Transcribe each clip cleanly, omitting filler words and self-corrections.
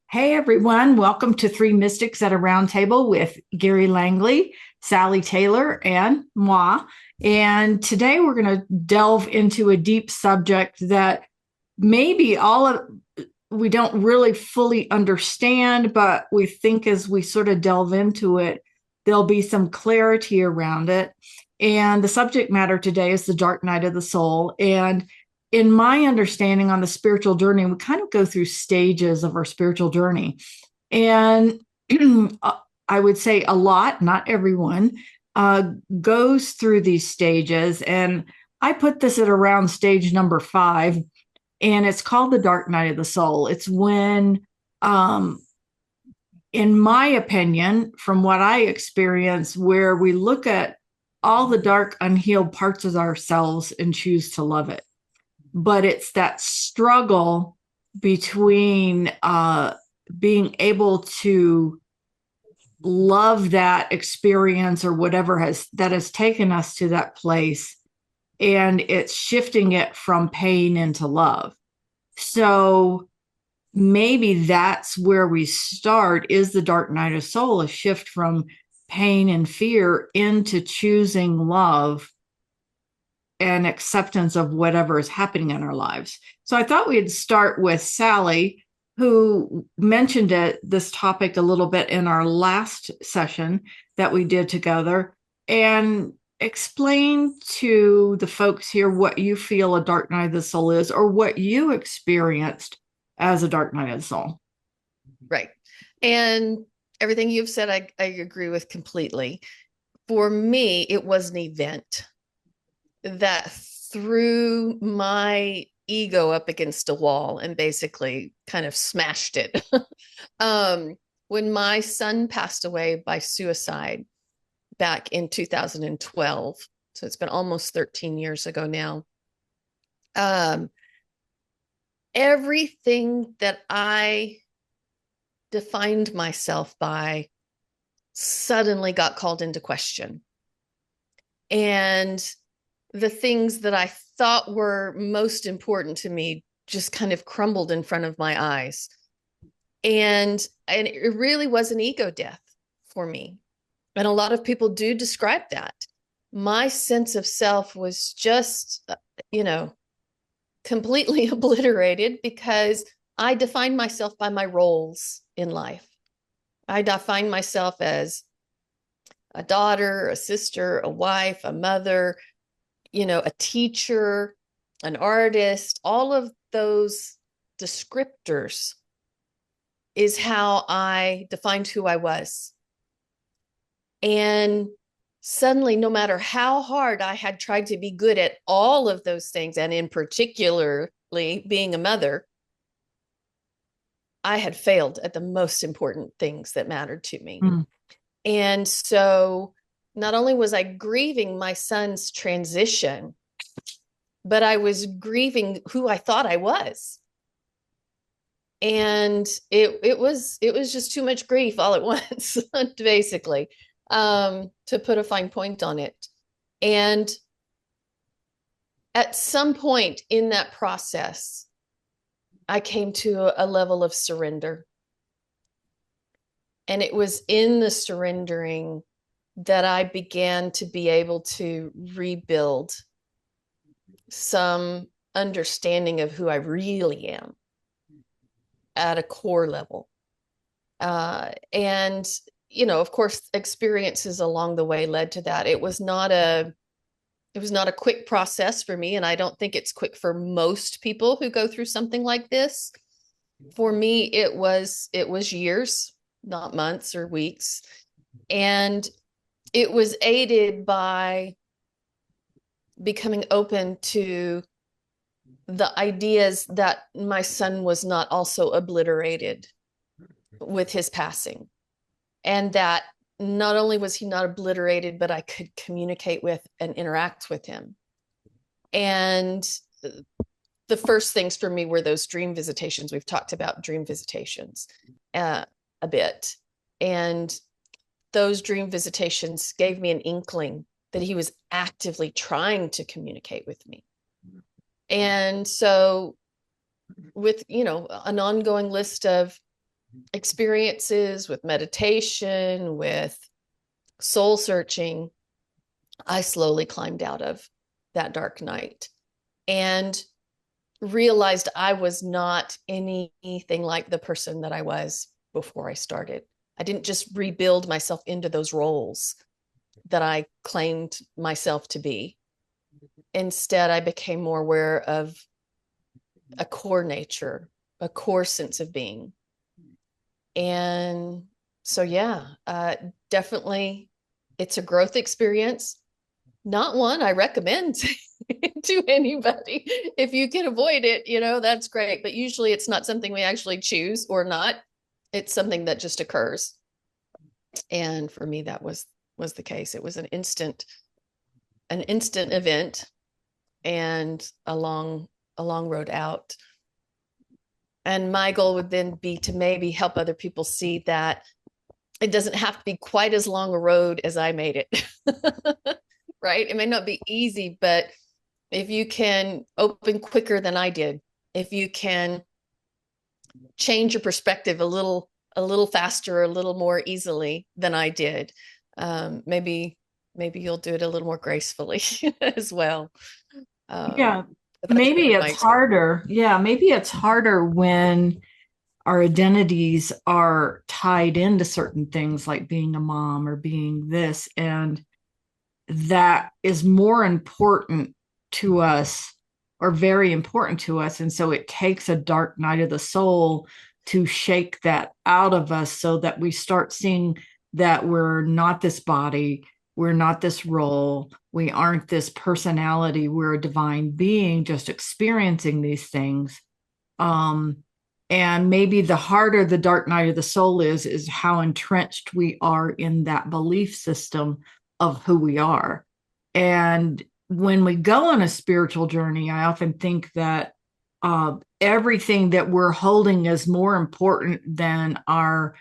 Hey everyone, welcome to Three Mystics at a Roundtable with Gary Langley, Sally Taylor, and moi. And today we're going to delve into a deep subject that maybe all of we don't really fully understand, but we think as we sort of delve into it, there'll be some clarity around it. And the subject matter today is the dark night of the soul. And in my understanding on the spiritual journey, we kind of go through stages of our spiritual journey. And I would say a lot, not everyone, goes through these stages. And I put this at around stage number 5, and it's called the dark night of the soul. It's when, um, in my opinion, from what I experience, where we look at all the dark, unhealed parts of ourselves and choose to love it. But it's that struggle between being able to love that experience or whatever has taken us to that place, and it's shifting it from pain into love. So maybe that's where we start, is the dark night of soul, a shift from pain and fear into choosing love and acceptance of whatever is happening in our lives. So I thought we'd start with Sally, who mentioned this topic a little bit in our last session that we did together, and explain to the folks here what you feel a dark night of the soul is, or what you experienced as a dark night of the soul. Right. And everything you've said, I agree with completely. For me, it was an event that threw my ego up against a wall and basically kind of smashed it. When my son passed away by suicide back in 2012, so it's been almost 13 years ago now, um, everything that I defined myself by suddenly got called into question. And the things that I thought were most important to me just kind of crumbled in front of my eyes. And it really was an ego death for me. And a lot of people do describe that. My sense of self was just, you know, completely obliterated because I defined myself by my roles in life. I define myself as a daughter, a sister, a wife, a mother, a teacher, an artist. All of those descriptors is how I defined who I was. And suddenly, no matter how hard I had tried to be good at all of those things, and in particularly being a mother, I had failed at the most important things that mattered to me. Mm. And so not only was I grieving my son's transition, but I was grieving who I thought I was. And it was just too much grief all at once, basically, to put a fine point on it. And at some point in that process, I came to a level of surrender. And it was in the surrendering that I began to be able to rebuild some understanding of who I really am at a core level. And, of course, experiences along the way led to that. It was not a quick process for me, and I don't think it's quick for most people who go through something like this. For me, it was years, not months or weeks. And it was aided by becoming open to the ideas that my son was not also obliterated with his passing, and that not only was he not obliterated, but I could communicate with and interact with him. And the first things for me were those dream visitations. We've talked about dream visitations a bit. And those dream visitations gave me an inkling that he was actively trying to communicate with me. And so with, an ongoing list of experiences, with meditation, with soul searching, I slowly climbed out of that dark night and realized I was not anything like the person that I was before I started. I didn't just rebuild myself into those roles that I claimed myself to be. Instead, I became more aware of a core nature, a core sense of being. And so, yeah, definitely it's a growth experience. Not one I recommend to anybody. If you can avoid it, that's great. But usually it's not something we actually choose or not. It's something that just occurs. And for me, that was the case. It was an instant event and a long road out. And my goal would then be to maybe help other people see that it doesn't have to be quite as long a road as I made it. Right? It may not be easy, but if you can open quicker than I did, if you can change your perspective a little faster, a little more easily than I did, maybe you'll do it a little more gracefully as well. Yeah, That's maybe been my it's experience. harder. Yeah, maybe it's harder when our identities are tied into certain things like being a mom or being this, and that is more important to us or very important to us. And so it takes a dark night of the soul to shake that out of us so that we start seeing that we're not this body, we're not this role, we aren't this personality, we're a divine being just experiencing these things. Um, and maybe the harder the dark night of the soul is how entrenched we are in that belief system of who we are. And when we go on a spiritual journey, I often think that everything that we're holding is more important than our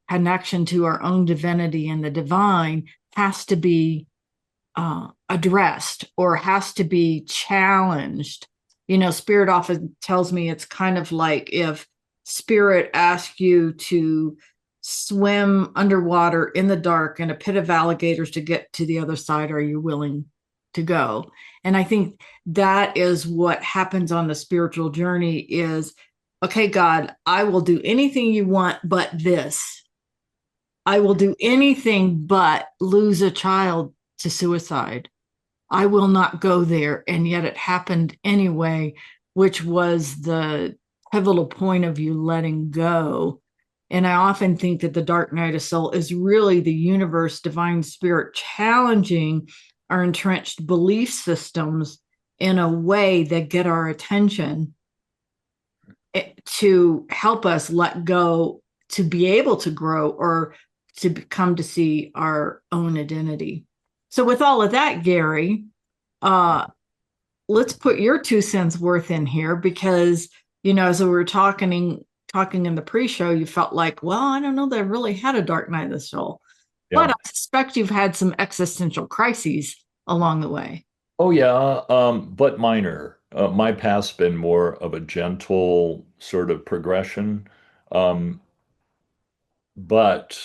connection to our own divinity and the divine has to be addressed or has to be challenged. Spirit often tells me it's kind of like if spirit asks you to swim underwater in the dark in a pit of alligators to get to the other side, are you willing to go? And I think that is what happens on the spiritual journey is, okay, God, I will do anything you want but this. I will do anything but lose a child to suicide. I will not go there. And yet it happened anyway, which was the pivotal point of you letting go. And I often think that the dark night of soul is really the universe, divine spirit challenging our entrenched belief systems in a way that get our attention to help us let go, to be able to grow or to come to see our own identity. So, with all of that, Gary, uh, let's put your 2 cents worth in here because as we were talking in the pre-show, you felt like, well, I don't know that I really had a dark night of the soul, but Yeah. I suspect you've had some existential crises along the way. Oh, yeah. But minor. My past's been more of a gentle sort of progression. Um, but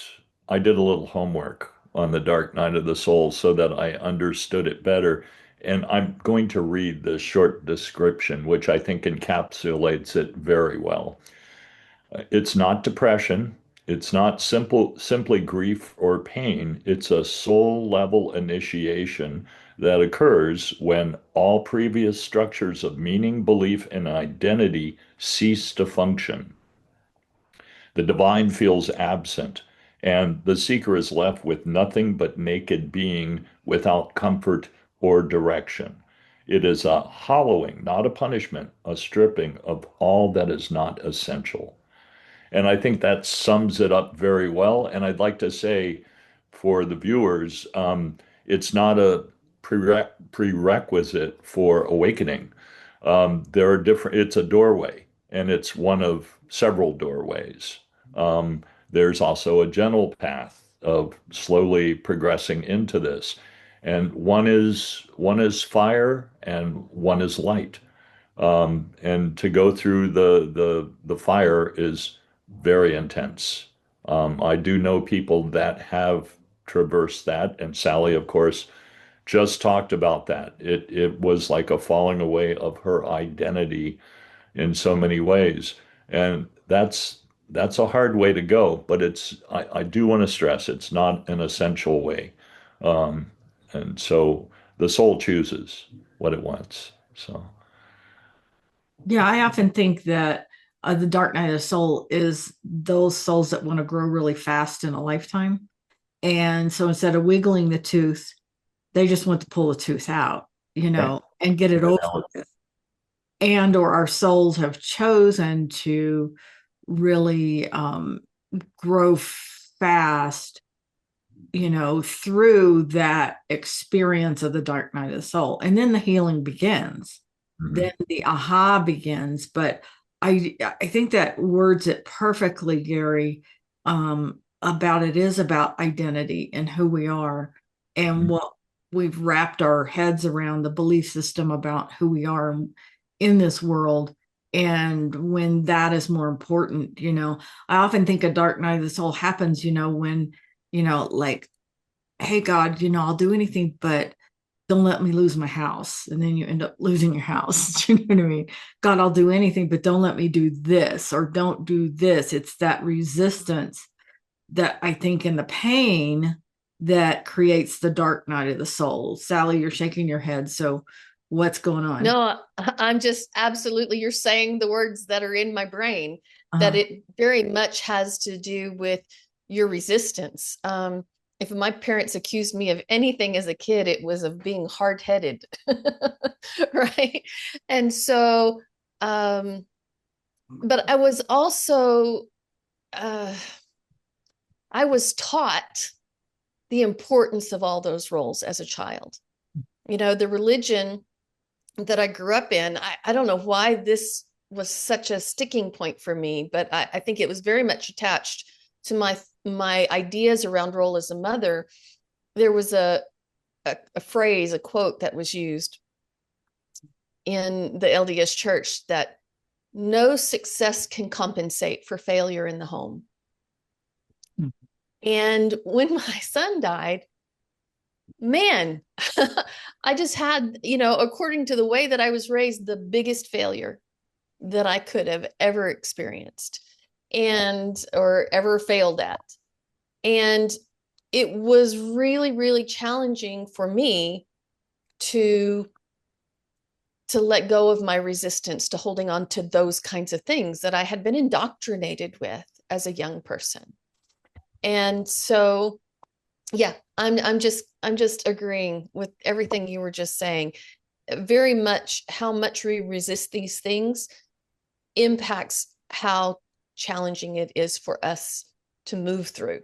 I did a little homework on the Dark Night of the Soul so that I understood it better. And I'm going to read the short description, which I think encapsulates it very well. It's not depression. It's not simply grief or pain. It's a soul level initiation that occurs when all previous structures of meaning, belief, and identity cease to function. The divine feels absent, and the seeker is left with nothing but naked being without comfort or direction. It is a hollowing, not a punishment, a stripping of all that is not essential. And I think that sums it up very well. And I'd like to say for the viewers, it's not a prerequisite for awakening. There are different, it's a doorway, and it's one of several doorways. Um, there's also a gentle path of slowly progressing into this. And one is fire and one is light. And to go through the fire is very intense. I do know people that have traversed that, and Sally, of course, just talked about that. It was like a falling away of her identity in so many ways. And that's a hard way to go, but I do want to stress it's not an essential way. Um, and so the soul chooses what it wants. So Yeah, I often think that the dark night of the soul is those souls that want to grow really fast in a lifetime. And so instead of wiggling the tooth, they just want to pull the tooth out, right. and get it Good over analogy. with. And or our souls have chosen to really grow fast, through that experience of the dark night of the soul. And then the healing begins. Mhm. Then the aha begins. But I think that words it perfectly, Gary, about it is about identity and who we are and what we've wrapped our heads around the belief system about who we are in this world. And when that is more important, I often think a dark night of the soul happens, when like, hey, God, I'll do anything, but don't let me lose my house. And then you end up losing your house. You know what I mean? God, I'll do anything, but don't let me do this or don't do this. It's that resistance that I think in the pain that creates the dark night of the soul. Sally, you're shaking your head. So what's going on? No, I'm just absolutely, you're saying the words that are in my brain, that Uh, it very much has to do with your resistance. If my parents accused me of anything as a kid, it was of being hard-headed, right? And so, but I was also, uh, I was taught the importance of all those roles as a child. The religion that I grew up in, I don't know why this was such a sticking point for me, but I think it was very much attached to my ideas around role as a mother. There was a phrase, a quote that was used in the LDS church that no success can compensate for failure in the home. And when my son died, man, I just had, according to the way that I was raised, the biggest failure that I could have ever experienced and or ever failed at. And it was really, really challenging for me to let go of my resistance to holding on to those kinds of things that I had been indoctrinated with as a young person. And so yeah, I'm just agreeing with everything you were just saying. Very much how much we resist these things impacts how challenging it is for us to move through.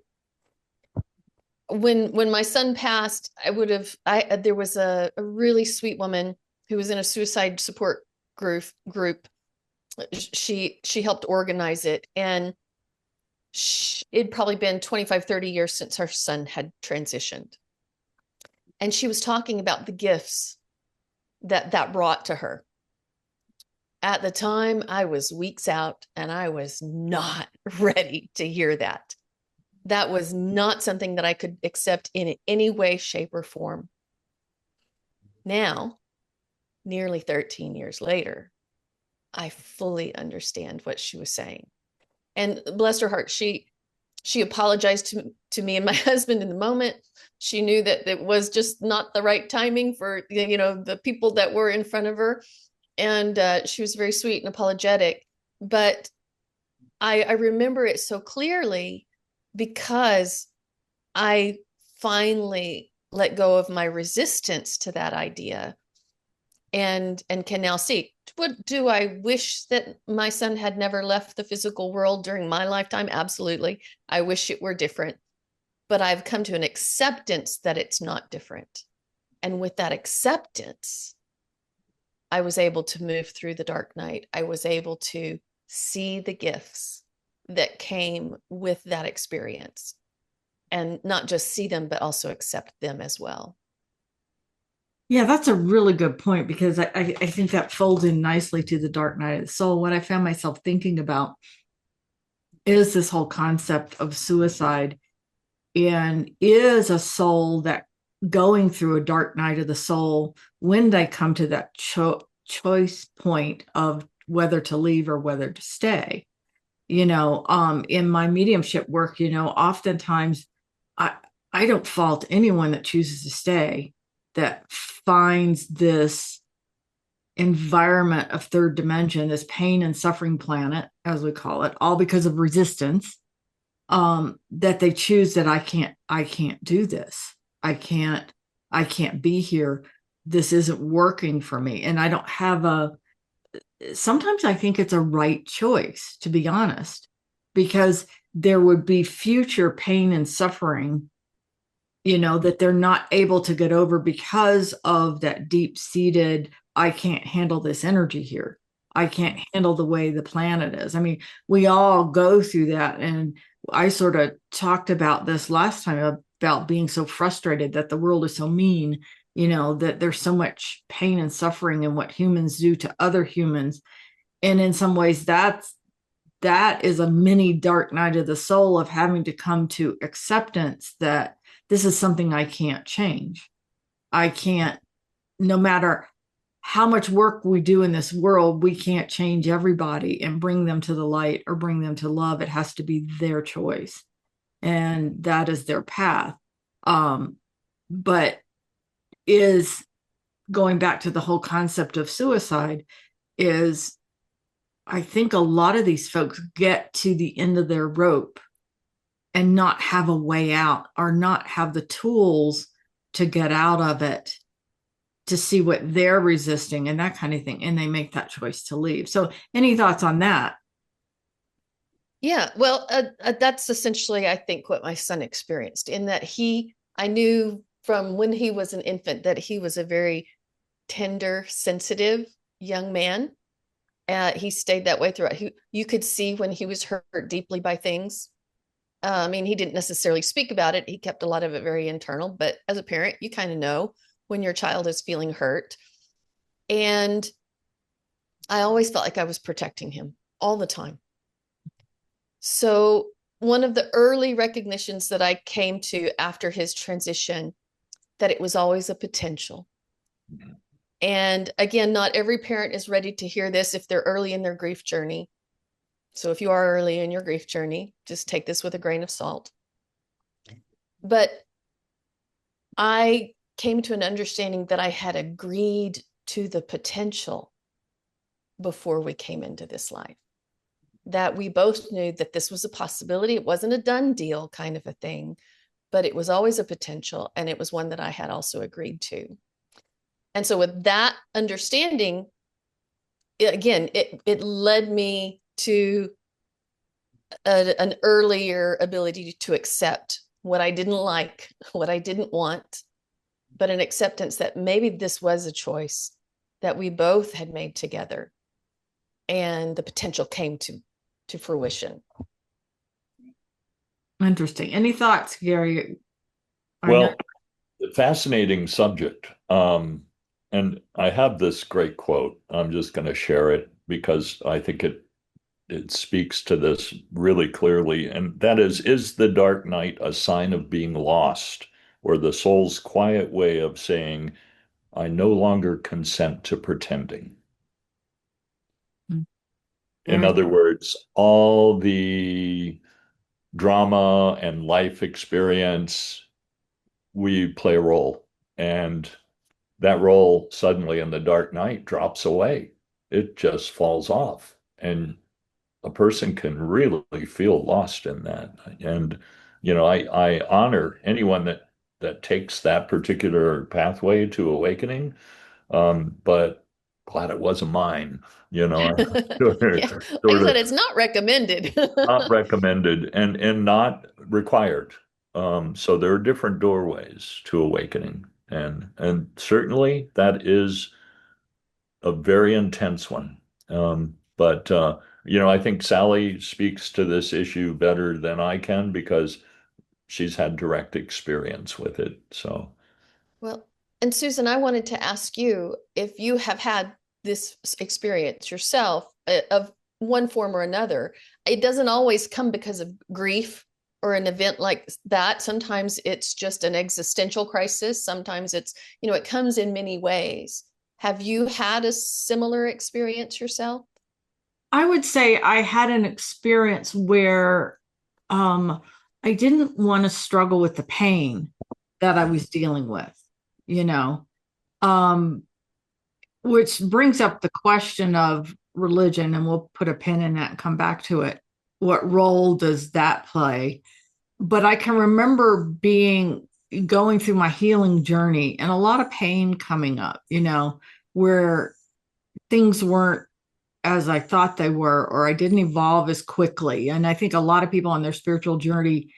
When my son passed, there was a really sweet woman who was in a suicide support group. She helped organize it, and it'd probably been 25, 30 years since her son had transitioned. And she was talking about the gifts that brought to her. At the time, I was weeks out and I was not ready to hear that. That was not something that I could accept in any way, shape, or form. Now, nearly 13 years later, I fully understand what she was saying. And bless her heart, she apologized to me and my husband in the moment. She knew that it was just not the right timing for the people that were in front of her, and she was very sweet and apologetic. But I remember it so clearly because I finally let go of my resistance to that idea and can now see, what do I wish that my son had never left the physical world during my lifetime? Absolutely. I wish it were different, but I've come to an acceptance that it's not different. And with that acceptance, I was able to move through the dark night. I was able to see the gifts that came with that experience, and not just see them, but also accept them as well. Yeah, that's a really good point because I think that folds in nicely to the dark night of the soul. What I found myself thinking about is this whole concept of suicide, and is a soul that going through a dark night of the soul when they come to that choice point of whether to leave or whether to stay. In my mediumship work, oftentimes I I don't fault anyone that chooses to stay, that finds this environment of third dimension, this pain and suffering planet, as we call it, all because of resistance. That they choose that I can't do this. I can't be here. This isn't working for me. And I don't have sometimes I think it's a right choice, to be honest, because there would be future pain and suffering, that they're not able to get over because of that deep seated, I can't handle this energy here. I can't handle the way the planet is. I mean, we all go through that. And I sort of talked about this last time about being so frustrated that the world is so mean, that there's so much pain and suffering in what humans do to other humans. And in some ways, that is a mini dark night of the soul of having to come to acceptance that this is something I can't change. I can't, no matter how much work we do in this world, we can't change everybody and bring them to the light or bring them to love. It has to be their choice. And that is their path. But is going back to the whole concept of suicide is, I think a lot of these folks get to the end of their rope and not have a way out or not have the tools to get out of it, to see what they're resisting and that kind of thing. And they make that choice to leave. So any thoughts on that? Yeah, well, that's essentially, I think, what my son experienced, in that I knew from when he was an infant that he was a very tender, sensitive young man. He stayed that way throughout. You could see when he was hurt deeply by things. I mean, he didn't necessarily speak about it. He kept a lot of it very internal, but as a parent, you kind of know when your child is feeling hurt. And I always felt like I was protecting him all the time. So one of the early recognitions that I came to after his transition, that it was always a potential. And again, not every parent is ready to hear this if they're early in their grief journey. So if you are early in your grief journey, just take this with a grain of salt. But I came to an understanding that I had agreed to the potential before we came into this life, that we both knew that this was a possibility. It wasn't a done deal kind of a thing, but it was always a potential. And it was one that I had also agreed to. And so with that understanding, again, it led me to an earlier ability to accept what I didn't like, what I didn't want, but an acceptance that maybe this was a choice that we both had made together, and the potential came to fruition. Interesting. Any thoughts, Gary? Well, fascinating subject. And I have this great quote. I'm just going to share it because I think it speaks to this really clearly. And that is the dark night a sign of being lost, or the soul's quiet way of saying, I no longer consent to pretending? In other words, all the drama and life experience, we play a role. And that role suddenly in the dark night drops away. It just falls off. And a person can really feel lost in that. And, I honor anyone that takes that particular pathway to awakening. But glad it wasn't mine, Yeah, like I sort said, of it's not recommended. not recommended and not required. So there are different doorways to awakening, and certainly that is a very intense one. But I think Sally speaks to this issue better than I can because she's had direct experience with it. So, Well, and Susan, I wanted to ask you if you have had this experience yourself, of one form or another. It doesn't always come because of grief or an event like that. Sometimes it's just an existential crisis. Sometimes it's, it comes in many ways. Have you had a similar experience yourself? I would say I had an experience where um, I didn't want to struggle with the pain that I was dealing with, you know, um, which brings up the question of religion, and we'll put a pin in that and come back to it. What role does that play? But I can remember going through my healing journey and a lot of pain coming up, where things weren't as I thought they were, or I didn't evolve as quickly. And I think a lot of people on their spiritual journey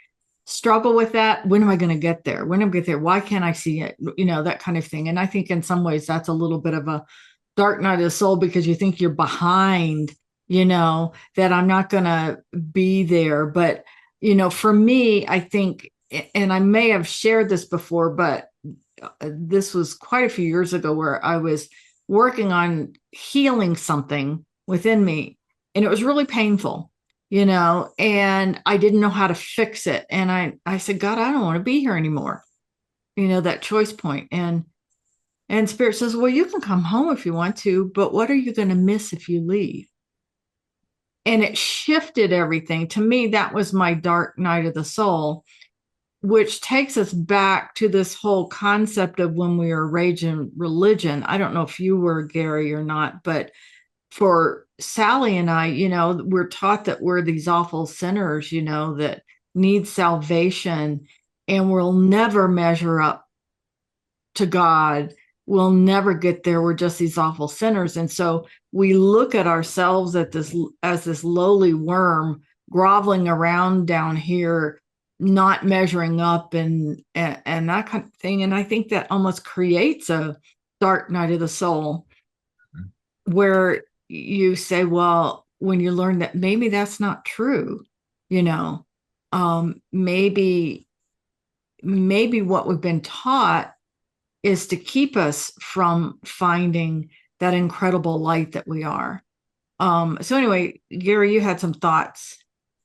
struggle with that. When am I going to get there? When am I going to get there? Why can't I see it? That kind of thing. And I think in some ways that's a little bit of a dark night of the soul because you think you're behind, that I'm not going to be there. But, for me, I think, and I may have shared this before, but this was quite a few years ago where I was working on healing something within me, and it was really painful, and I didn't know how to fix it. And I said, God, I don't want to be here anymore. That choice point. And Spirit says, well, you can come home if you want to, but what are you going to miss if you leave? And it shifted everything. To me, that was my dark night of the soul, which takes us back to this whole concept of when we were raging religion. I don't know if you were, Gary, or not, but for Sally and I, we're taught that we're these awful sinners, that need salvation, and we'll never measure up to God. We'll never get there. We're just these awful sinners. And so we look at ourselves as this lowly worm groveling around down here, not measuring up and that kind of thing. And I think that almost creates a dark night of the soul where you say, well, when you learn that maybe that's not true, maybe what we've been taught is to keep us from finding that incredible light that we are. So anyway, Gary, you had some thoughts.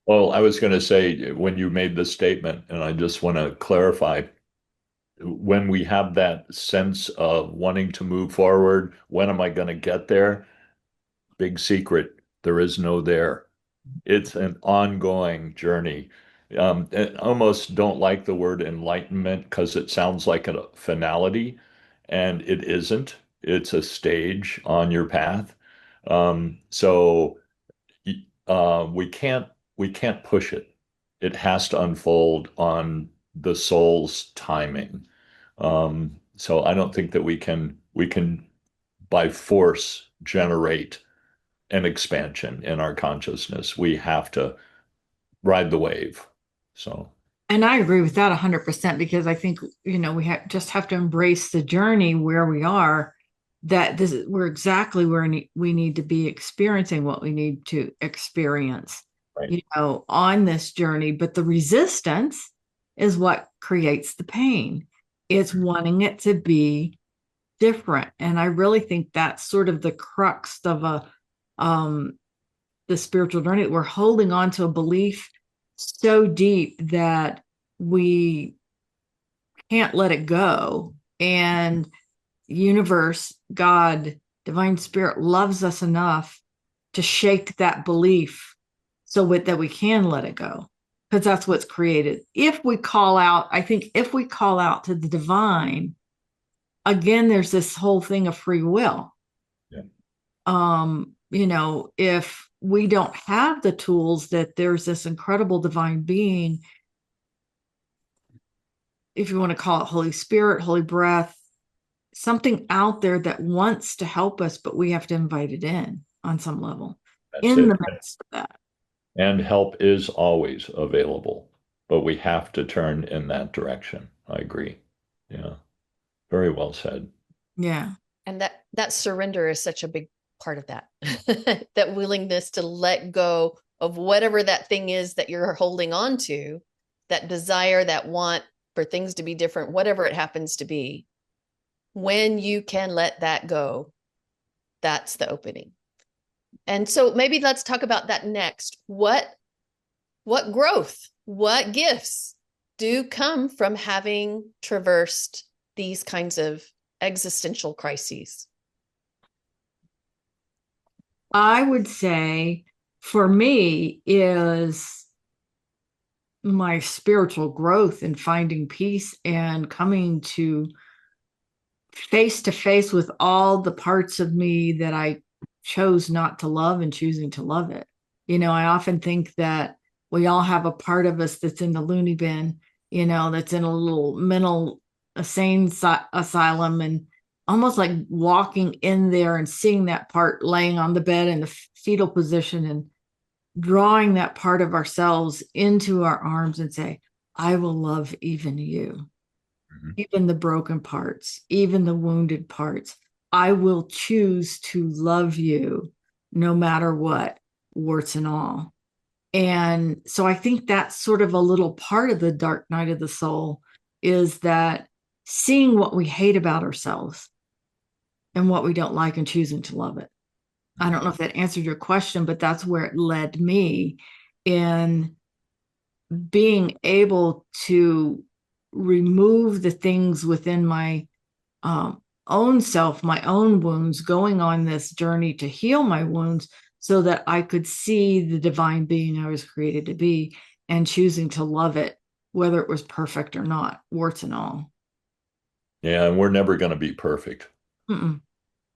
Well, I was going to say when you made this statement, and I just want to clarify, when we have that sense of wanting to move forward, when am I going to get there? Big secret, there is no there. It's an ongoing journey. I almost don't like the word enlightenment because it sounds like a finality, and it isn't. It's a stage on your path. So we can't push it. It has to unfold on the soul's timing. So I don't think that we can by force generate an expansion in our consciousness. We have to ride the wave. So, And I agree with that 100% because I think, we just have to embrace the journey where we are, that we're exactly where we need to be experiencing what we need to experience, right. On this journey. But the resistance is what creates the pain. It's wanting it to be different. And I really think that's sort of the crux of the spiritual journey. We're holding on to a belief so deep that we can't let it go. And universe, God, divine spirit loves us enough to shake that belief that we can let it go, because that's what's created. If we call out to the divine, again, there's this whole thing of free will. Yeah. If we don't have the tools, that there's this incredible divine being, if you want to call it Holy Spirit, Holy Breath, something out there that wants to help us, but we have to invite it in on some level. That's In it. the midst of that. And help is always available, but we have to turn in that direction. I agree. Yeah. Very well said. Yeah. And that surrender is such a big part of that. That willingness to let go of whatever that thing is that you're holding on to, that desire, that want for things to be different, whatever it happens to be. When you can let that go, that's the opening. And so maybe let's talk about that next. What growth, what gifts do come from having traversed these kinds of existential crises? I would say for me is my spiritual growth and finding peace and coming to face with all the parts of me that I chose not to love and choosing to love it. I often think that we all have a part of us that's in the loony bin, that's in a little mental insane asylum, and almost like walking in there and seeing that part laying on the bed in the fetal position and drawing that part of ourselves into our arms and say, I will love even you, even the broken parts, even the wounded parts. I will choose to love you no matter what, warts and all. And so I think that's sort of a little part of the dark night of the soul, is that seeing what we hate about ourselves and what we don't like and choosing to love it. I don't know if that answered your question, but that's where it led me in being able to remove the things within my own self, my own wounds, going on this journey to heal my wounds so that I could see the divine being I was created to be and choosing to love it, whether it was perfect or not, warts and all. Yeah, and we're never going to be perfect, Mm-mm.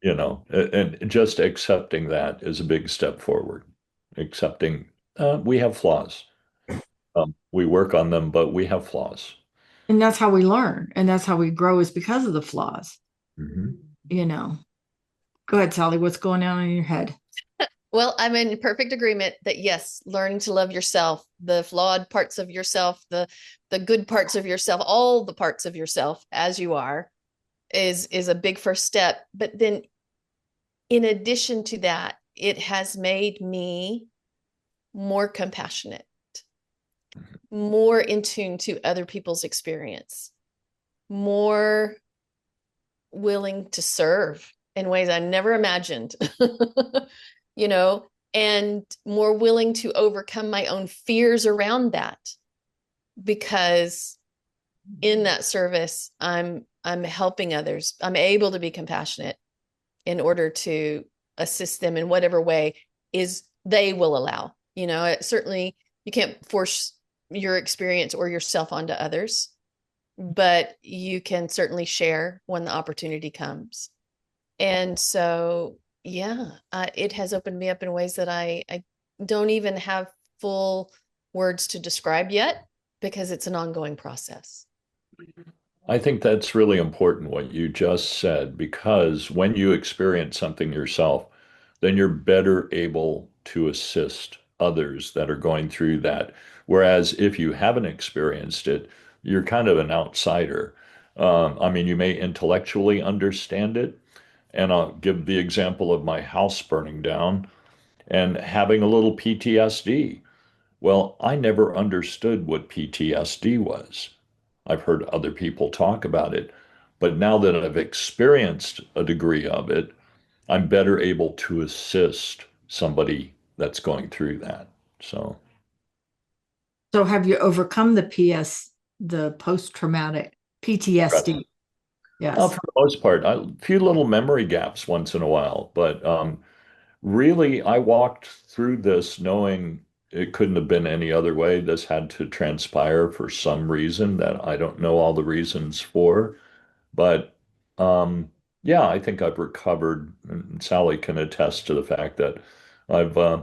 and just accepting that is a big step forward. Accepting we have flaws. We work on them, but we have flaws. And that's how we learn. And that's how we grow, is because of the flaws, Mhm. you know. Go ahead, Sally. What's going on in your head? Well, I'm in perfect agreement that yes, learning to love yourself, the flawed parts of yourself, the good parts of yourself, all the parts of yourself as you are is a big first step. But then in addition to that, it has made me more compassionate, more in tune to other people's experience, more willing to serve in ways I never imagined, you know, and more willing to overcome my own fears around that, because in that service I'm helping others. I'm able to be compassionate in order to assist them in whatever way is they will allow. Certainly you can't force your experience or yourself onto others, but you can certainly share when the opportunity comes. And so, yeah, it has opened me up in ways that I don't even have full words to describe yet, because it's an ongoing process. I think that's really important what you just said, because when you experience something yourself, then you're better able to assist others that are going through that. Whereas if you haven't experienced it, you're kind of an outsider. I mean, you may intellectually understand it. And I'll give the example of my house burning down and having a little PTSD. Well, I never understood what PTSD was. I've heard other people talk about it, but now that I've experienced a degree of it, I'm better able to assist somebody that's going through that. So, So have you overcome the post-traumatic PTSD? for Yes. the most part, a few little memory gaps once in a while, but really, I walked through this knowing it couldn't have been any other way. This had to transpire for some reason that I don't know all the reasons for. But um, yeah, I think I've recovered, and Sally can attest to the fact that I've uh,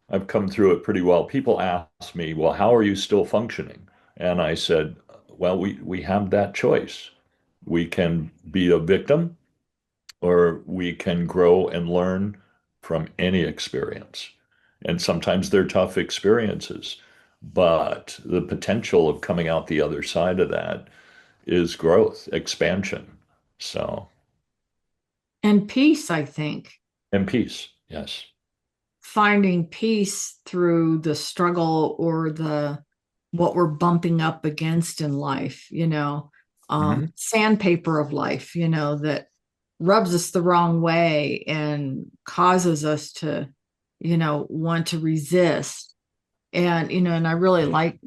I've come through it pretty well. People ask me, "Well, how are you still functioning?" And I said, "Well, we have that choice. We can be a victim, or we can grow and learn from any experience. And sometimes they're tough experiences, but the potential of coming out the other side of that is growth, expansion. So, And peace, I think. and peace. Yes. Finding peace through the struggle or the what we're bumping up against in life, Mhm. sandpaper of life, that rubs us the wrong way and causes us to, want to resist. And, and I really like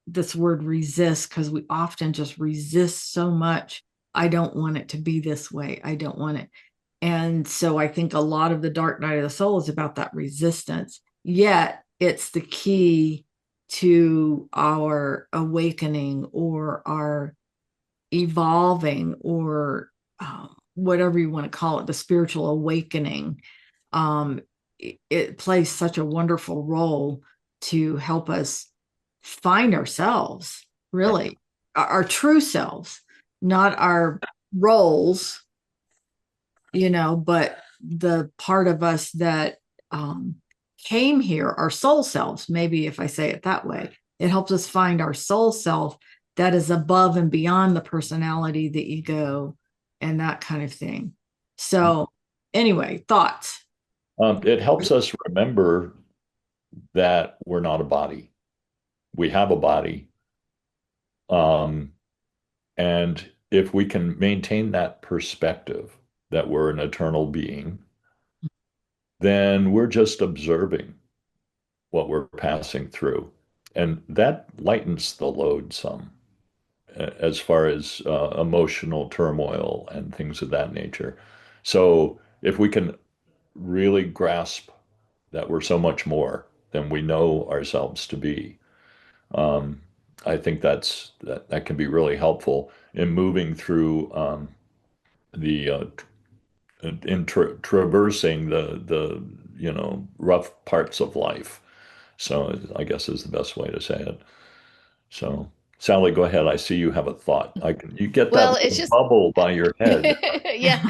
this word resist, because we often just resist so much. I don't want it to be this way. I don't want it. And so I think a lot of the dark night of the soul is about that resistance. Yet it's the key to our awakening or our evolving, or whatever you want to call it, the spiritual awakening. It plays such a wonderful role to help us find ourselves, really, our true selves, not our roles, but the part of us that came here, our soul selves, maybe if I say it that way. It helps us find our soul self that is above and beyond the personality, the ego, and that kind of thing. So anyway, thoughts? It helps us remember that we're not a body. We have a body. And if we can maintain that perspective that we're an eternal being, then we're just observing what we're passing through. And that lightens the load some as far as emotional turmoil and things of that nature. So if we can really grasp that we're so much more than we know ourselves to be, um, I think that can be really helpful in moving through the traversing the rough parts of life. So I guess is the best way to say it. So Sally, go ahead. I see you have a thought. You get that Well, it's little just, bubble by your head. yeah.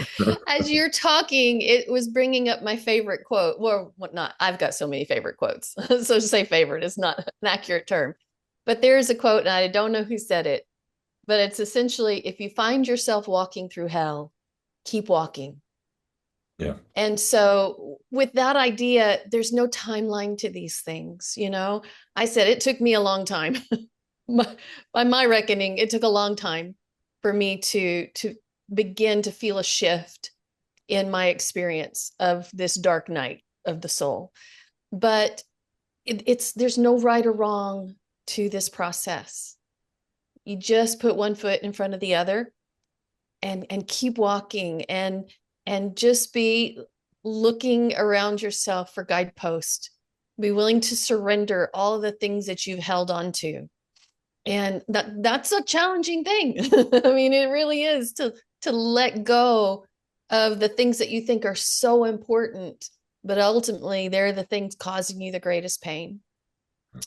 As you're talking, it was bringing up my favorite quote. Well, what not? I've got so many favorite quotes. So to say favorite is not an accurate term. But there is a quote, and I don't know who said it, but it's essentially, if you find yourself walking through hell, keep walking. Yeah. And so with that idea, there's no timeline to these things. I said it took me a long time. By my reckoning, it took a long time for me to begin to feel a shift in my experience of this dark night of the soul. But there's no right or wrong to this process. You just put one foot in front of the other and keep walking, and just be looking around yourself for guideposts. Be willing to surrender all the things that you've held on to. And that's a challenging thing. I mean, it really is to let go of the things that you think are so important, but ultimately they're the things causing you the greatest pain.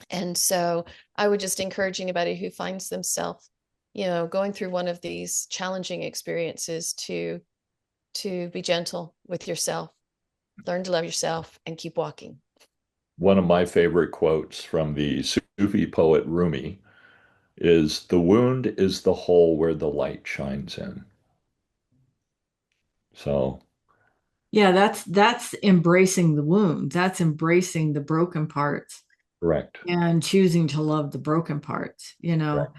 And so I would just encourage anybody who finds themselves, going through one of these challenging experiences to be gentle with yourself, learn to love yourself, and keep walking. One of my favorite quotes from the Sufi poet Rumi is, "The wound is the hole where the light shines in." So, Yeah, that's embracing the wound. That's embracing the broken parts correct. and choosing to love the broken parts. Correct.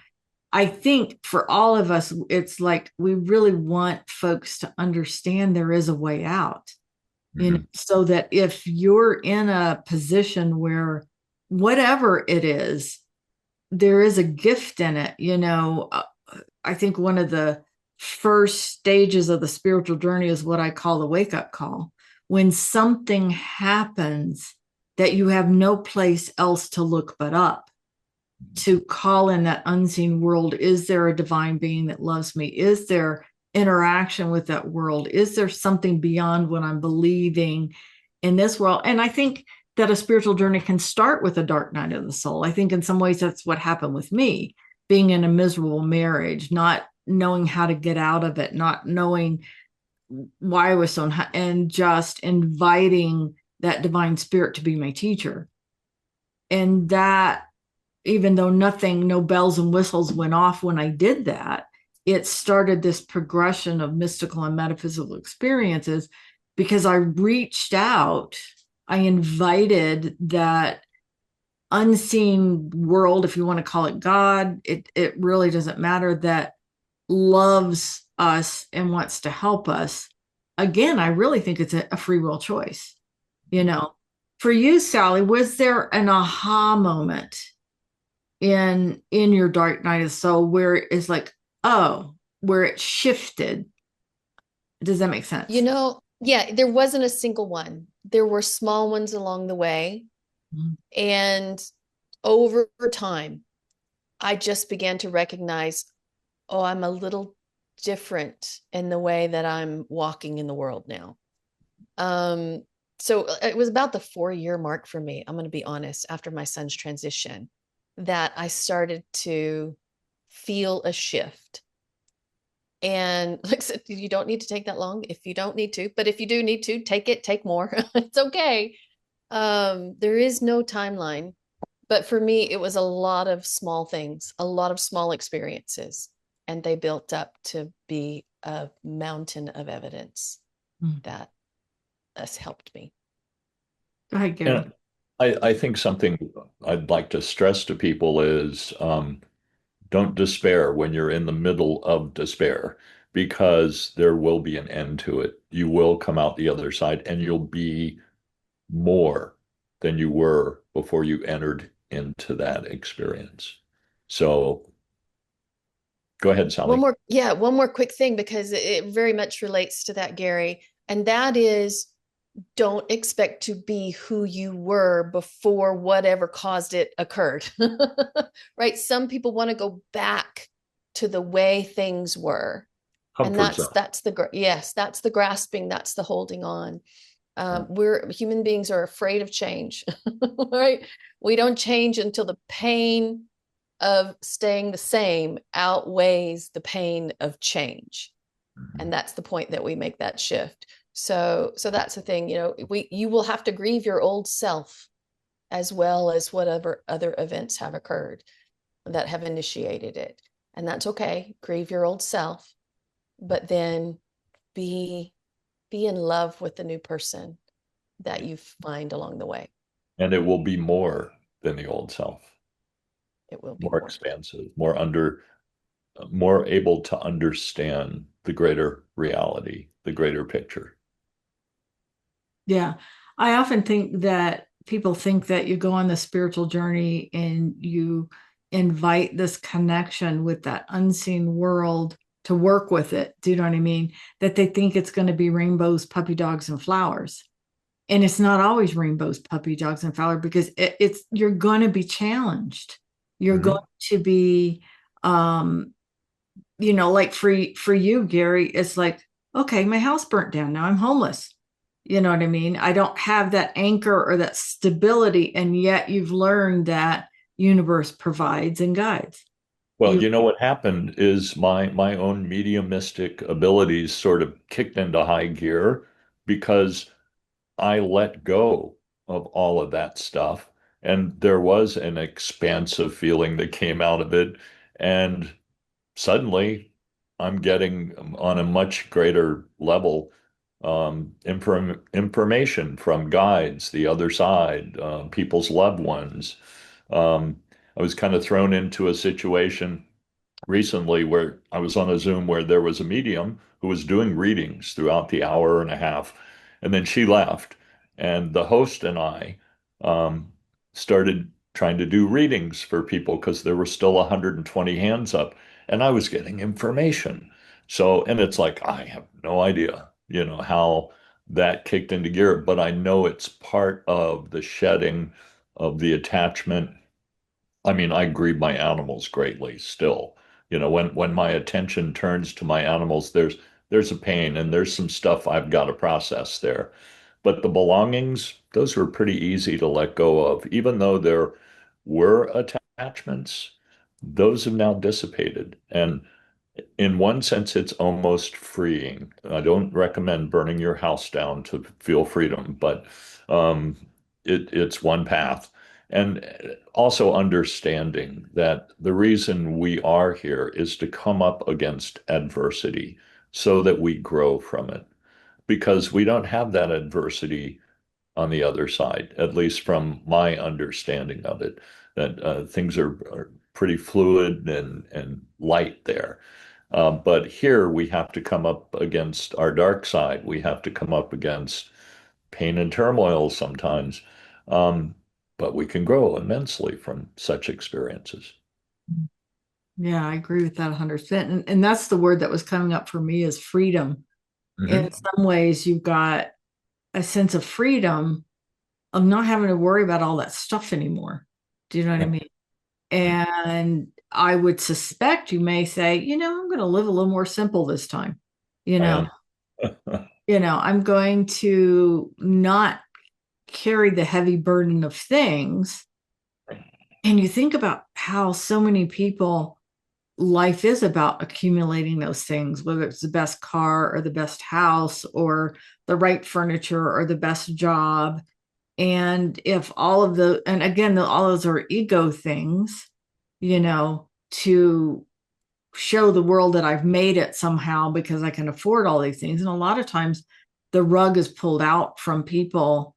I think for all of us, it's like we really want folks to understand there is a way out, Mhm. so that if you're in a position where whatever it is, there is a gift in it. I think one of the first stages of the spiritual journey is what I call the wake up call. When something happens that you have no place else to look but up, to call in that unseen world. Is there a divine being that loves me? Is there interaction with that world? Is there something beyond what I'm believing in this world? And I think that a spiritual journey can start with a dark night of the soul. I think in some ways that's what happened with me, being in a miserable marriage, not knowing how to get out of it, not knowing why I was so unhappy, and just inviting that divine spirit to be my teacher. And that, even though no bells and whistles went off when I did that, it started this progression of mystical and metaphysical experiences, because I reached out, I invited that unseen world, if you want to call it God, it really doesn't matter, that loves us and wants to help us. again, I really think it's a free will choice. You know, for you, Sally, was there an aha moment in your dark night of the soul where it's like, oh, where it shifted? Does that make sense? Yeah, there wasn't a single one. There were small ones along the way. Mhm. And over time, I just began to recognize, oh, I'm a little different in the way that I'm walking in the world now. Um, so it was about the 4 year mark for me. I'm going to be honest, after my son's transition, that I started to feel a shift. And like I said, you don't need to take that long if you don't need to, but if you do need to, take more. It's okay. There is no timeline, but for me, it was a lot of small things, a lot of small experiences, and they built up to be a mountain of evidence Mm. that has helped me. Go ahead, Gary. And I think something I'd like to stress to people is don't despair when you're in the middle of despair, because there will be an end to it. You will come out the other side and you'll be more than you were before you entered into that experience. So go ahead, Sally. One more quick thing because it very much relates to that, Gary, and that is don't expect to be who you were before whatever caused it occurred. Right? Some people want to go back to the way things were. And Comfort zone. that's the grasping, that's the holding on. We're human beings are afraid of change, right? We don't change until the pain of staying the same outweighs the pain of change. And that's the point that we make that shift. So that's the thing, you will have to grieve your old self as well as whatever other events have occurred that have initiated it. And that's okay. Grieve your old self, but then be in love with the new person that you find along the way. And it will be more than the old self, It will be more more. expansive, more able to understand the greater reality, the greater picture. Yeah. I often think that people think that you go on the spiritual journey and you invite this connection with that unseen world to work with it. Do you know what I mean? That they think it's going to be rainbows, puppy dogs, and flowers. And it's not always rainbows, puppy dogs, and flowers because it's you're going to be challenged. You're going Mhm. to be, um, like for you, Gary, it's like, okay, my house burnt down. Now I'm homeless. You know what I mean? I don't have that anchor or that stability, and yet you've learned that universe provides and guides. Well, You, you know what happened is my own mediumistic abilities sort of kicked into high gear because I let go of all of that stuff. And there was an expansive feeling that came out of it. And suddenly I'm getting on a much greater level information from guides, the other side, people's loved ones. Um, I was kind of thrown into a situation recently where I was on a Zoom where there was a medium who was doing readings throughout the hour and a half, and then she left, and the host and I um, started trying to do readings for people because there were still 120 hands up, and I was getting information. So, and it's like I have no idea, how that kicked into gear, but I know it's part of the shedding of the attachment. I mean, I grieve my animals greatly still. When my attention turns to my animals, there's a pain and there's some stuff I've got to process there. But the belongings, those were pretty easy to let go of. Even though there were attachments, those have now dissipated. And in one sense, it's almost freeing. I don't recommend burning your house down to feel freedom, but um, it's one path. And also understanding that the reason we are here is to come up against adversity so that we grow from it. Because we don't have that adversity on the other side, at least from my understanding of it, that things are pretty fluid and light there. But here we have to come up against our dark side. We have to come up against pain and turmoil sometimes. Um, but we can grow immensely from such experiences. Yeah, I agree with that 100%. And that's the word that was coming up for me is freedom. In Hmm. some ways, you've got a sense of freedom of not having to worry about all that stuff anymore. Do you know what I Yeah, mean? And I would suspect you may say, I'm going to live a little more simple this time. You I know, am. I'm going to not carry the heavy burden of things. And you think about how so many people, life is about accumulating those things, whether it's the best car or the best house or the right furniture or the best job. And if all of and again, all those are ego things, to show the world that I've made it somehow because I can afford all these things. And a lot of times the rug is pulled out from people.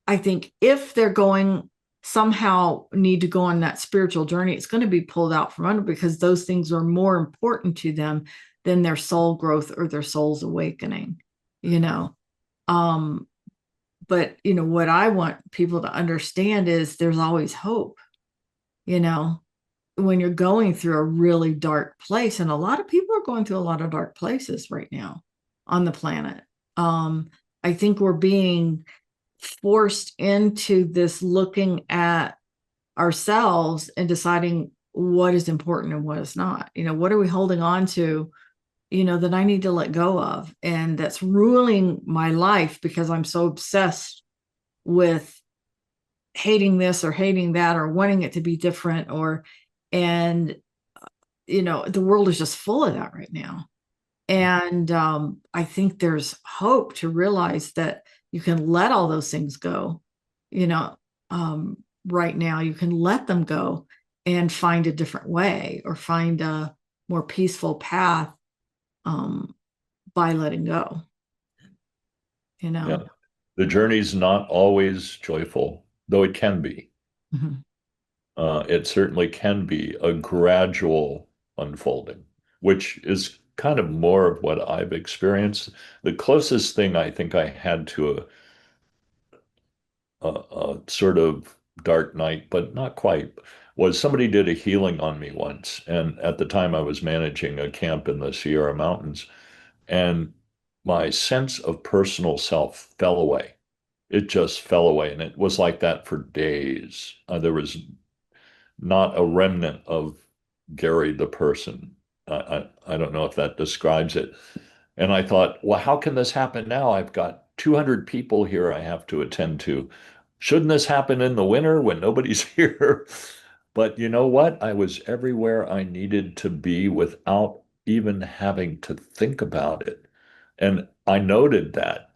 I think if they're going somehow need to go on that spiritual journey, it's going to be pulled out from under because those things are more important to them than their soul growth or their soul's awakening, you know. Um, but what I want people to understand is there's always hope, you know, when you're going through a really dark place, and a lot of people are going through a lot of dark places right now on the planet. Um, I think we're being forced into this looking at ourselves and deciding what is important and what is not. What are we holding on to, that I need to let go of? And that's ruling my life because I'm so obsessed with hating this or hating that or wanting it to be different and the world is just full of that right now. And I think there's hope to realize that you can let all those things go. You know, right now you can let them go and find a different way or find a more peaceful path um, by letting go. You Yeah. know. The journey's not always joyful, though it can be. Mhm. It certainly can be a gradual unfolding, which is kind of more of what I've experienced. The closest thing I think I had to a sort of dark night, but not quite, was somebody did a healing on me once. And at the time, I was managing a camp in the Sierra Mountains, and my sense of personal self fell away. It just fell away. And it was like that for days. There was not a remnant of Gary the person. I don't know if that describes it. And I thought, well, how can this happen now? I've got 200 people here I have to attend to. Shouldn't this happen in the winter when nobody's here? But you know what? I was everywhere I needed to be without even having to think about it. And I noted that,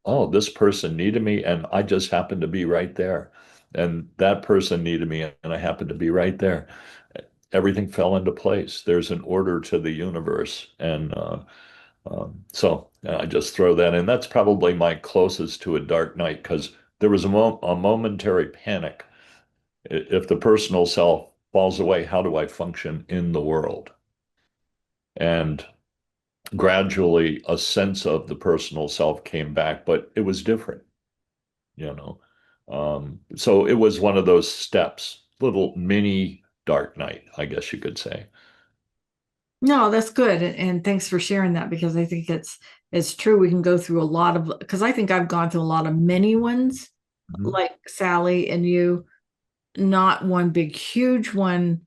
oh, this person needed me, and I just happened to be right there. And that person needed me, and I happened to be right there. Everything fell into place. There's an order to the universe. And so I just throw that in. That's probably my closest to a dark night because there was a momentary panic. If the personal self falls away, how do I function in the world? And gradually, a sense of the personal self came back, but it was different, you know. So it was one of those steps, little mini dark night, I guess you could say. No, that's good. And thanks for sharing that because I think it's true. We can go through a lot of because I think I've gone through a lot of mini ones Mhm. like Sally and you, not one big huge one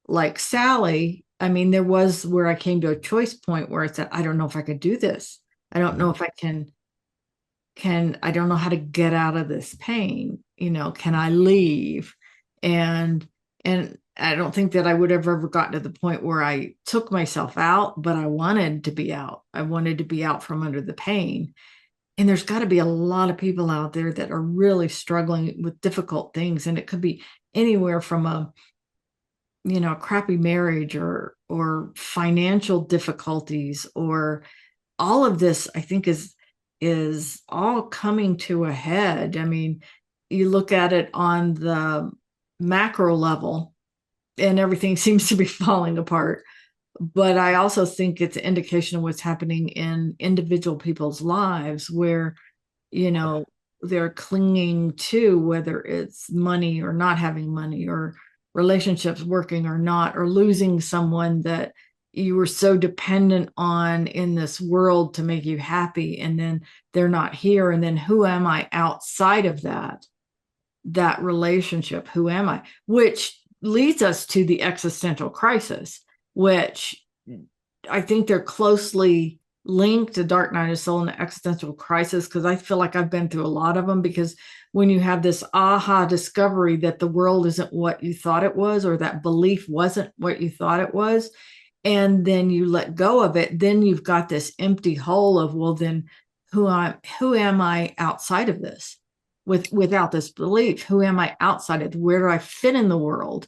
like Sally. I mean, there was where I came to a choice point where I said, I don't know if I could do this. I don't know Mhm. if I can I don't know how to get out of this pain. Can I leave? And I don't think that I would have ever gotten to the point where I took myself out, but I wanted to be out. I wanted to be out from under the pain. And there's got to be a lot of people out there that are really struggling with difficult things. And it could be anywhere from a crappy marriage or financial difficulties or all of this, I think is all coming to a head. I mean, you look at it on the macro level and everything seems to be falling apart. But I also think it's an indication of what's happening in individual people's lives where, they're clinging to, whether it's money or not having money, or relationships working or not, or losing someone that you were so dependent on in this world to make you happy, and then they're not here. And then who am I outside of that relationship? Who am I? Which leads us to the existential crisis, which I think they're closely linked, to Dark Night of the Soul and the existential crisis, because I feel like I've been through a lot of them. Because when you have this aha discovery that the world isn't what you thought it was, or that belief wasn't what you thought it was, and then you let go of it, then you've got this empty hole of, well, then who am I outside of this? Without this belief, who am I outside of? Where do I fit in the world?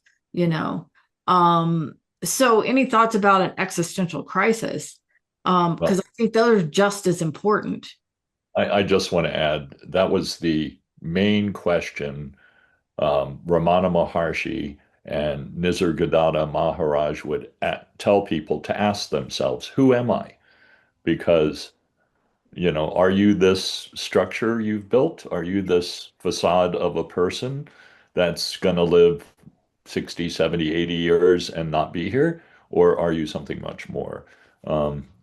So any thoughts about an existential crisis? Because Well, I think those are just as important. I just want to add that was the main question Ramana Maharshi and Nisargadatta Maharaj would tell people to ask themselves, who am I? Because, are you this structure you've built? Are you this facade of a person that's going to live 60, 70, 80 years and not be here? Or are you something much more?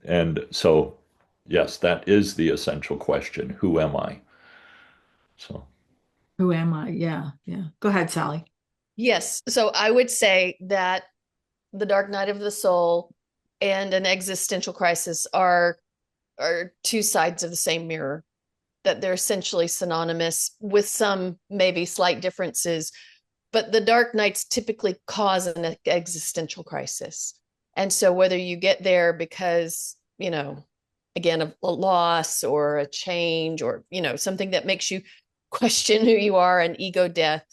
And so, yes, that is the essential question. Who am I? So, Who am I? Yeah, yeah. Go ahead, Sally. Yes. So I would say that the Dark Night of the Soul and an existential crisis are two sides of the same mirror, that they're essentially synonymous with some maybe slight differences. But the dark nights typically cause an existential crisis. And so whether you get there because, again, a loss or a change, or, something that makes you question who you are, an ego death,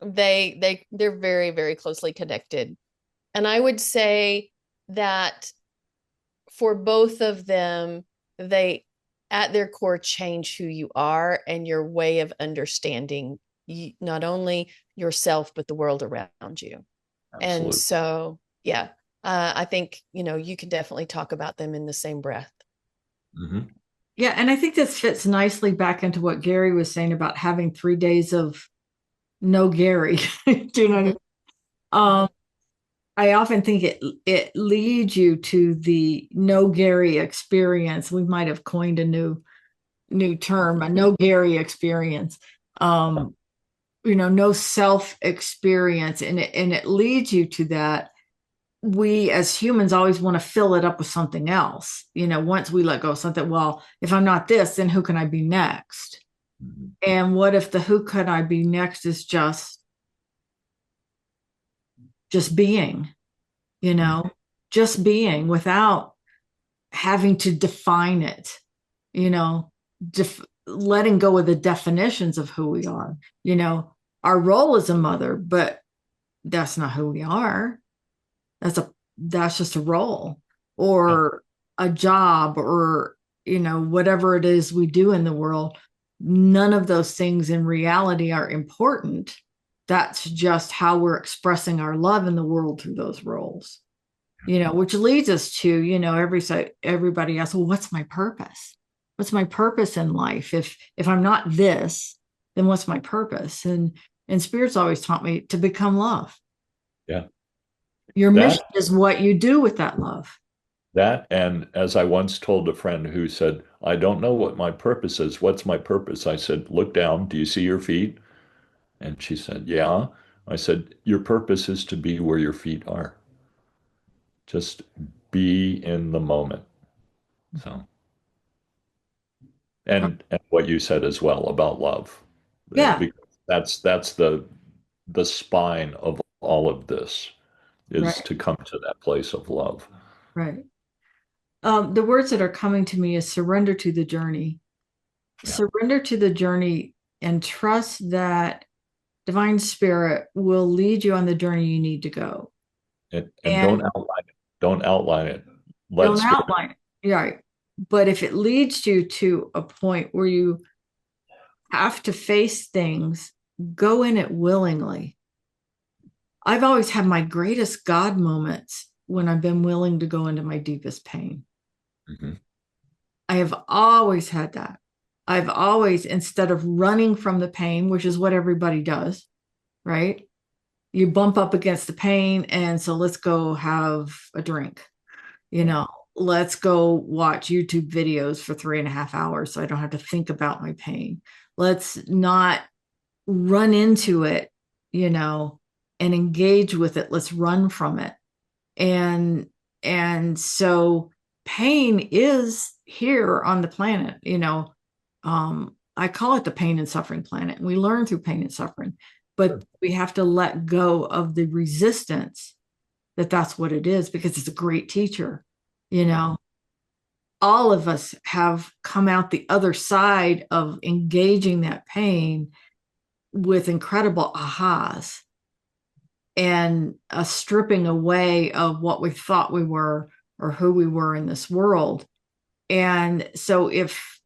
they're very, very closely connected. And I would say that for both of them, they at their core change who you are and your way of understanding not only yourself, but the world around you. And absolutely. so, yeah, I think, you can definitely talk about them in the same breath. Mm-hmm. Yeah, and I think this fits nicely back into what Gary was saying about having 3 days of no Gary. Do you know what I mean? Um, I often think it leads you to the no Gary experience. We might have coined a new term, a no Gary experience. No self experience, and it leads you to that. We as humans always want to fill it up with something else. Once we let go of something, well, if I'm not this, then who can I be next? Mm-hmm. And what if the who could I be next is just being, just being without having to define it, letting go of the definitions of who we are. Our role as a mother, but that's not who we are. That's just a role, Yeah. or a job, or whatever it is we do in the world. None of those things in reality are important. That's just how we're expressing our love in the world through those roles. Which leads us to, everybody asks, well, what's my purpose? What's my purpose in life? If I'm not this, then what's my purpose? And Spirit's always taught me to become love. Yeah. Your That, mission is what you do with that love. and as I once told a friend who said, I don't know what my purpose is. What's my purpose? I said, look down. Do you see your feet? And she said, yeah. I said, your purpose is to be where your feet are. Just be in the moment. So, and what you said as well about love, Yeah, because that's the spine of all of this, is right, to come to that place of love. right. The words that are coming to me is surrender to the journey. Yeah. Surrender to the journey and trust that divine spirit will lead you on the journey you need to go. And And don't outline it. Don't outline it. Let don't spirit. outline it. Yeah, right. But if it leads you to a point where you have to face things, go in it willingly. I've always had my greatest God moments when I've been willing to go into my deepest pain. Mhm. I have always had that. I've always, instead of running from the pain, which is what everybody does, right? You bump up against the pain, and so let's go have a drink, you know, let's go watch YouTube videos for 3.5 hours so I don't have to think about my pain. Let's not run into it, you know, and engage with it. Let's run from it. And so pain is here on the planet, you know. I call it the pain and suffering planet. And we learn through pain and suffering, Sure. but we have to let go of the resistance that that's what it is, because it's a great teacher, you know. All of us have come out the other side of engaging that pain with incredible ahas and a stripping away of what we thought we were or who we were in this world. And so if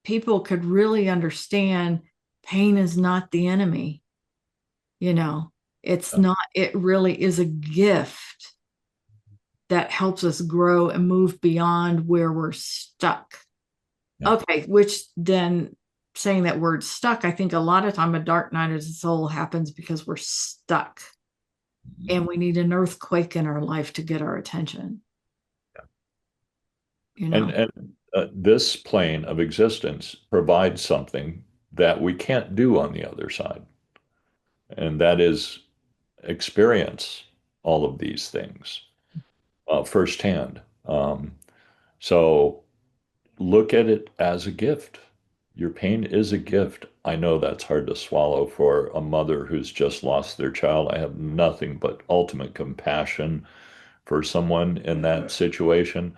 people could really understand, pain is not the enemy, you know, it's Yeah. not, it really is a gift that helps us grow and move beyond where we're stuck. Yeah. Okay, which then, saying that word stuck, I think a lot of time a dark night of the soul happens because we're stuck and we need an earthquake in our life to get our attention, you know. And this plane of existence provides something that we can't do on the other side, and that is experience all of these things firsthand. So look at it as a gift. Your pain is a gift. I know that's hard to swallow for a mother who's just lost their child. I have nothing but ultimate compassion for someone in that situation.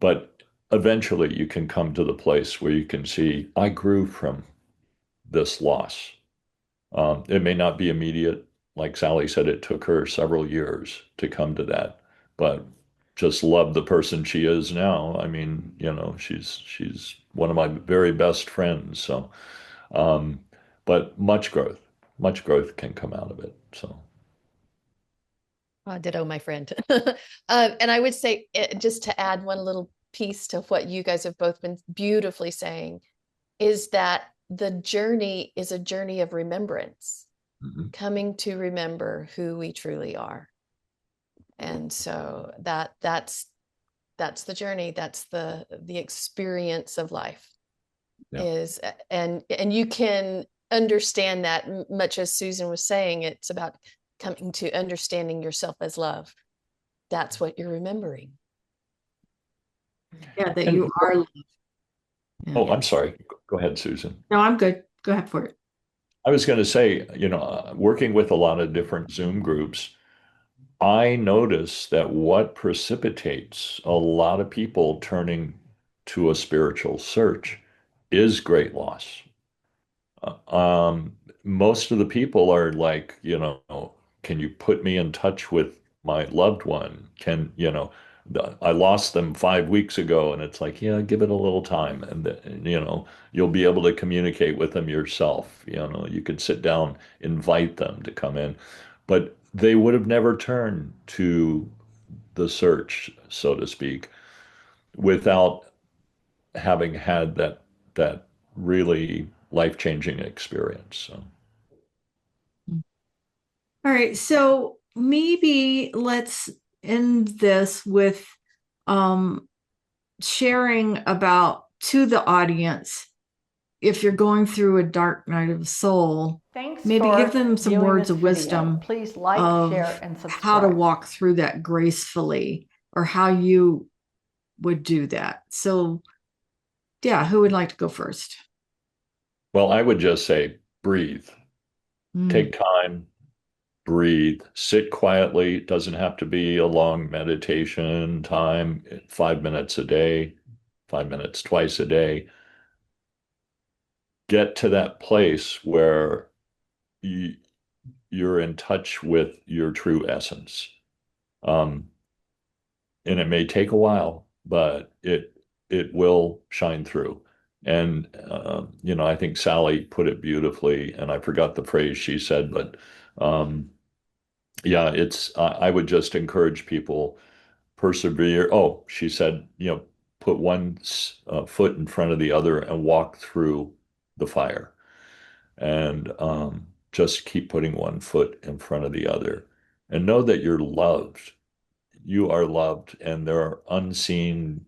But eventually you can come to the place where you can see, I grew from this loss. It may not be immediate. Like Sally said, it took her several years to come to that, but just love the person she is now. I mean, you know, she's one of my very best friends. So, um, but much growth can come out of it. So, Ditto, my friend. And I would say, just to add one little piece to what you guys have both been beautifully saying, is that the journey is a journey of remembrance, mhm. coming to remember who we truly are. And so that's the journey. That's the experience of life Yeah, is, and you can understand that, much as Susan was saying, it's about coming to understanding yourself as love. That's what you're remembering. Yeah, that you and are loved. Yeah. oh, I'm sorry. Go ahead, Susan. No, I'm good. Go ahead for it. I was going to say, you know, working with a lot of different Zoom groups, I notice that what precipitates a lot of people turning to a spiritual search is great loss. Most of the people are like, you know, can you put me in touch with my loved one? Can, you know, I lost them 5 weeks ago, and it's like, yeah, give it a little time, and you know, you'll be able to communicate with them yourself. You know, you could sit down, invite them to come in, but they would have never turned to the search, so to speak, without having had that really life-changing experience. So. All right, so maybe let's end this with um, sharing about, to the audience, if you're going through a dark night of the soul, Thanks maybe give for them some viewing words this of video. wisdom Please like, share, of and how to subscribe. walk through that gracefully, or how you would do that. So, yeah, who would like to go first? Well, I would just say breathe. Mm. Take time, breathe, sit quietly. It doesn't have to be a long meditation time, 5 minutes a day, 5 minutes twice a day. Get to that place where you, you're in touch with your true essence. Um, and it may take a while, but it will shine through. And you know, I think Sally put it beautifully, and I forgot the phrase she said, but um, Yeah, I would just encourage people persevere. Oh, she said, put one foot in front of the other and walk through the fire. And just keep putting one foot in front of the other. And know that you're loved. You are loved, and there are unseen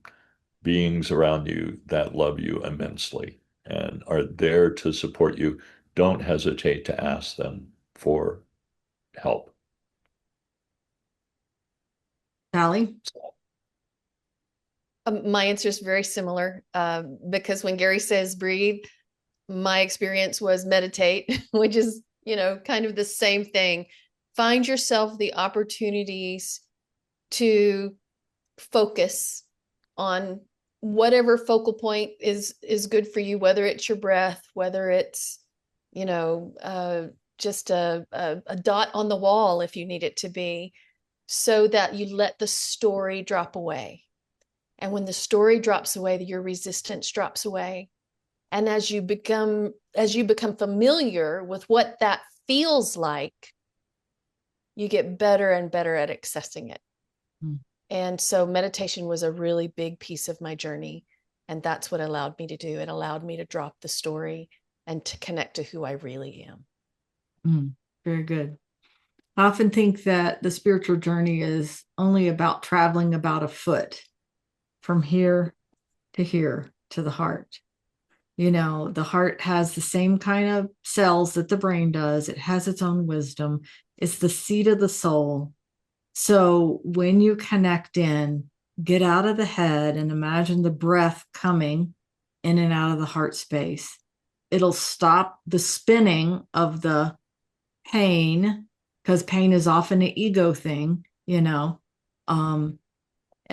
beings around you that love you immensely and are there to support you. Don't hesitate to ask them for help. Sally? My answer is very similar because when Gary says breathe, my experience was meditate, which is, kind of the same thing. Find yourself the opportunities to focus on whatever focal point is good for you, whether it's your breath, whether it's, just a dot on the wall if you need it to be, so that you let the story drop away. And when the story drops away, your resistance drops away. And as you become familiar with what that feels like, you get better and better at accessing it. Mm. And so meditation was a really big piece of my journey. And that's what allowed me to do. It allowed me to drop the story and to connect to who I really am. Very good. I often think that the spiritual journey is only about traveling about a foot from here to the heart. The heart has the same kind of cells that the brain does. It has its own wisdom. It's the seat of the soul. So when you connect in, get out of the head and imagine the breath coming in and out of the heart space. It'll stop the spinning of the pain, because pain is often an ego thing, and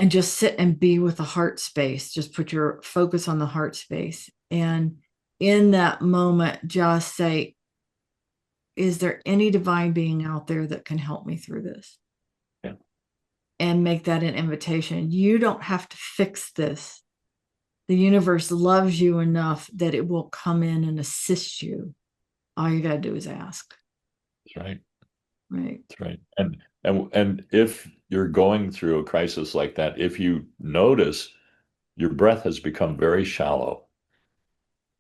just sit and be with the heart space. Just put your focus on the heart space. And in that moment, just say, is there any divine being out there that can help me through this? Yeah. And make that an invitation. You don't have to fix this. The universe loves you enough that it will come in and assist you. All you got to do is ask. That's right. Right. That's right. And if you're going through a crisis like that, if you notice your breath has become very shallow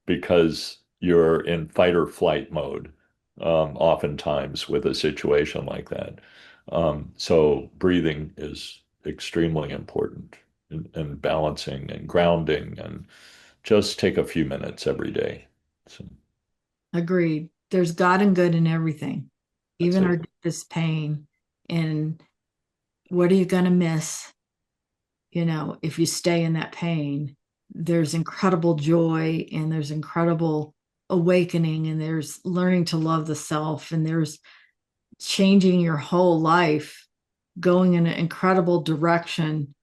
because you're in fight or flight mode, oftentimes with a situation like that. So breathing is extremely important, and balancing and grounding, and just take a few minutes every day. So, agreed. There's God and good in everything, even our deepest pain. And what are you going to miss? If you stay in that pain, there's incredible joy, and there's incredible awakening, and there's learning to love the self, and there's changing your whole life, going in an incredible direction,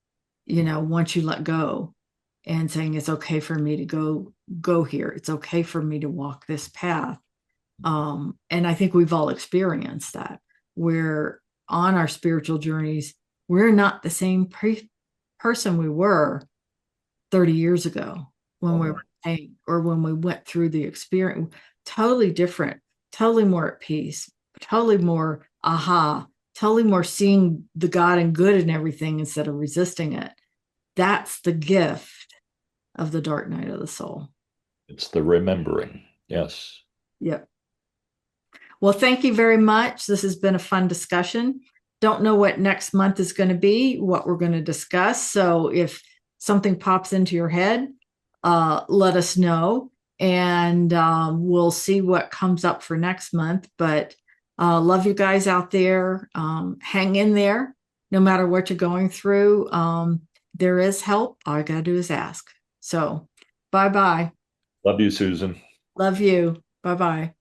once you let go and saying, it's okay for me to go here. It's okay for me to walk this path. And I think we've all experienced that. We're on our spiritual journeys. We're not the same person we were 30 years ago when we were pain, or when we went through the experience. Totally different, totally more at peace, totally more totally more seeing the God and good in everything instead of resisting it. That's the gift of the dark night of the soul. It's the remembering. Yes. Yep. Well, thank you very much. This has been a fun discussion. Don't know what next month is going to be, what we're going to discuss. So if something pops into your head, let us know, and we'll see what comes up for next month. But love you guys out there. Hang in there. No matter what you're going through, there is help. All you got to do is ask. So bye-bye. Love you, Susan. Love you. Bye-bye.